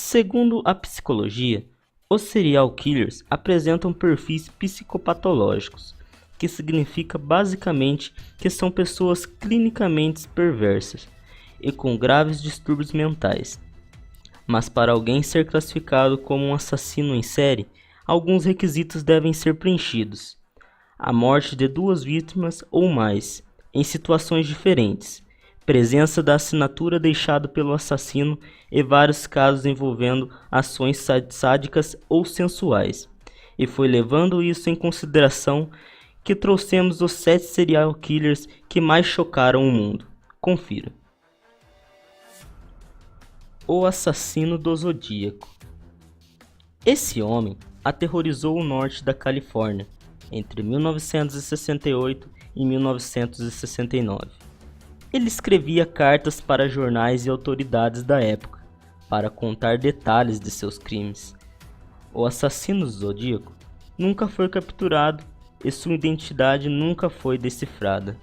Segundo a psicologia, os serial killers apresentam perfis psicopatológicos, que significa basicamente que são pessoas clinicamente perversas e com graves distúrbios mentais. Mas para alguém ser classificado como um assassino em série, alguns requisitos devem ser preenchidos: a morte de duas vítimas ou mais, em situações diferentes, presença da assinatura deixada pelo assassino e vários casos envolvendo ações sádicas ou sensuais. E foi levando isso em consideração que trouxemos os 7 serial killers que mais chocaram o mundo. Confira. O assassino do Zodíaco. Esse homem aterrorizou o norte da Califórnia entre 1968 e 1969. Ele escrevia cartas para jornais e autoridades da época para contar detalhes de seus crimes. O assassino do Zodíaco nunca foi capturado e sua identidade nunca foi decifrada.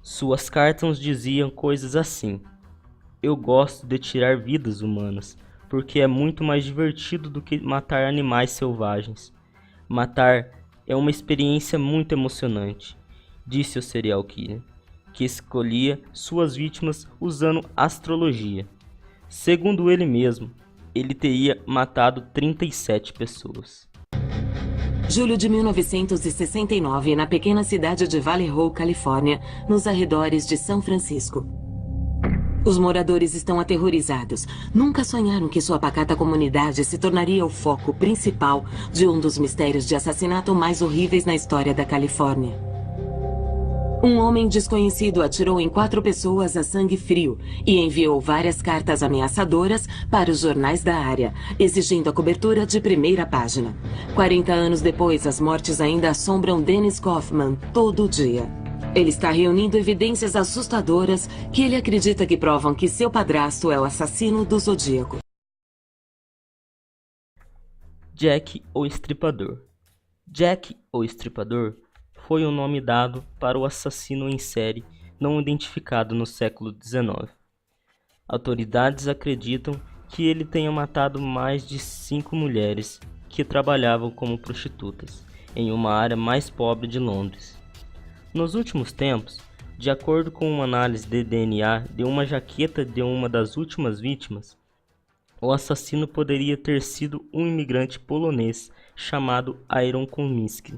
Suas cartas diziam coisas assim: "Eu gosto de tirar vidas humanas, porque é muito mais divertido do que matar animais selvagens. Matar é uma experiência muito emocionante", disse o serial killer, que escolhia suas vítimas usando astrologia. Segundo ele mesmo, ele teria matado 37 pessoas. Julho de 1969, na pequena cidade de Valley Road, Califórnia, nos arredores de São Francisco. Os moradores estão aterrorizados. Nunca sonharam que sua pacata comunidade se tornaria o foco principal de um dos mistérios de assassinato mais horríveis na história da Califórnia. Um homem desconhecido atirou em 4 pessoas a sangue frio e enviou várias cartas ameaçadoras para os jornais da área, exigindo a cobertura de primeira página. 40 anos depois, as mortes ainda assombram Dennis Kaufman todo dia. Ele está reunindo evidências assustadoras que ele acredita que provam que seu padrasto é o assassino do Zodíaco. Jack o Estripador. Jack o Estripador foi o nome dado para o assassino em série não identificado no século XIX. Autoridades acreditam que ele tenha matado mais de 5 mulheres que trabalhavam como prostitutas em uma área mais pobre de Londres. Nos últimos tempos, de acordo com uma análise de DNA de uma jaqueta de uma das últimas vítimas, o assassino poderia ter sido um imigrante polonês chamado Aaron Kominski.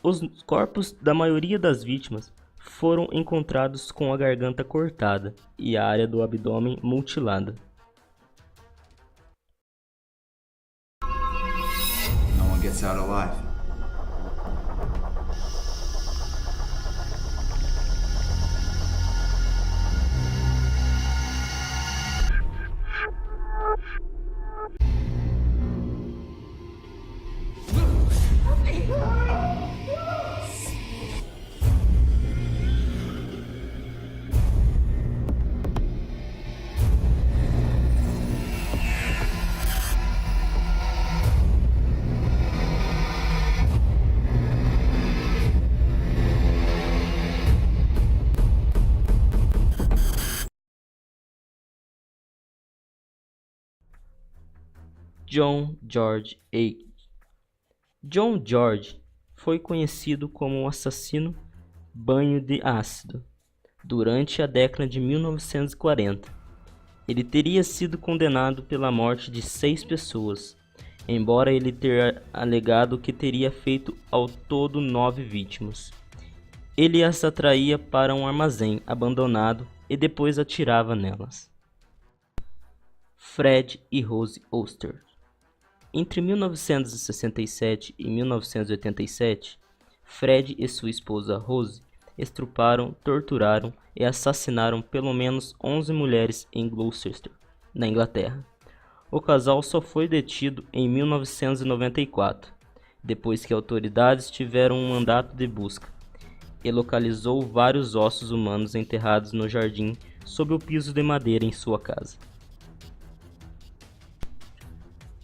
Os corpos da maioria das vítimas foram encontrados com a garganta cortada e a área do abdômen mutilada. No one gets out alive. John George Ackles. John George foi conhecido como o assassino banho de ácido durante a década de 1940. Ele teria sido condenado pela morte de 6 pessoas, embora ele tenha alegado que teria feito ao todo 9 vítimas. Ele as atraía para um armazém abandonado e depois atirava nelas. Fred e Rose Oster. Entre 1967 e 1987, Fred e sua esposa Rose estupraram, torturaram e assassinaram pelo menos 11 mulheres em Gloucester, na Inglaterra. O casal só foi detido em 1994, depois que autoridades tiveram um mandato de busca, e localizou vários ossos humanos enterrados no jardim sob o piso de madeira em sua casa.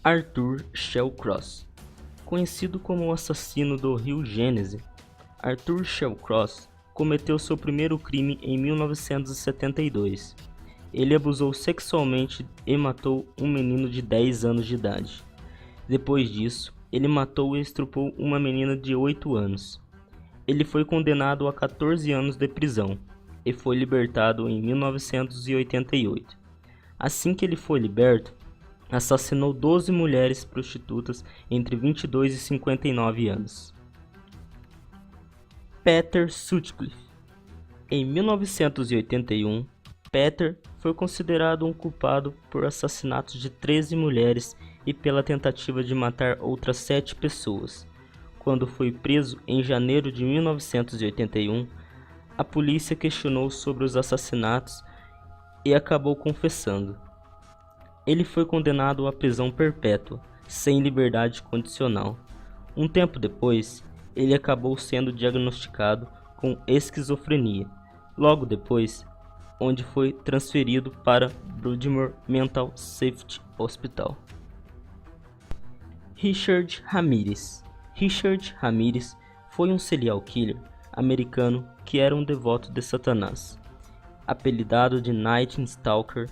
Arthur Shawcross. Conhecido como o assassino do Rio Gênese, Arthur Shawcross cometeu seu primeiro crime em 1972. ele abusou sexualmente e matou um menino de 10 anos de idade. Depois disso, ele matou e estuprou uma menina de 8 anos. Ele foi condenado a 14 anos de prisão e foi libertado em 1988. Assim que ele foi liberto, assassinou 12 mulheres prostitutas entre 22 e 59 anos. Peter Sutcliffe. Em 1981, Peter foi considerado um culpado por assassinatos de 13 mulheres e pela tentativa de matar outras 7 pessoas. Quando foi preso em janeiro de 1981, a polícia questionou sobre os assassinatos e acabou confessando. Ele foi condenado à prisão perpétua, sem liberdade condicional. Um tempo depois, ele acabou sendo diagnosticado com esquizofrenia. Logo depois, onde foi transferido para Broadmoor Mental Safety Hospital. Richard Ramirez. Richard Ramirez foi um serial killer americano que era um devoto de Satanás. Apelidado de Night Stalker,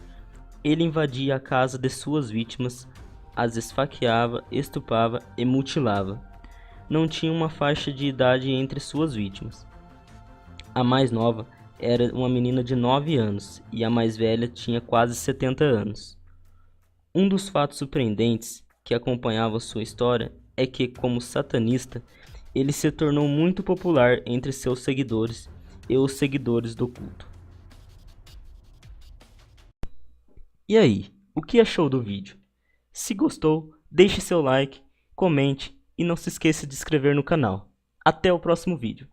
ele invadia a casa de suas vítimas, as esfaqueava, estuprava e mutilava. Não tinha uma faixa de idade entre suas vítimas. A mais nova era uma menina de 9 anos e a mais velha tinha quase 70 anos. Um dos fatos surpreendentes que acompanhava sua história é que, como satanista, ele se tornou muito popular entre seus seguidores e os seguidores do culto. E aí, o que achou do vídeo? Se gostou, deixe seu like, comente e não se esqueça de se inscrever no canal. Até o próximo vídeo.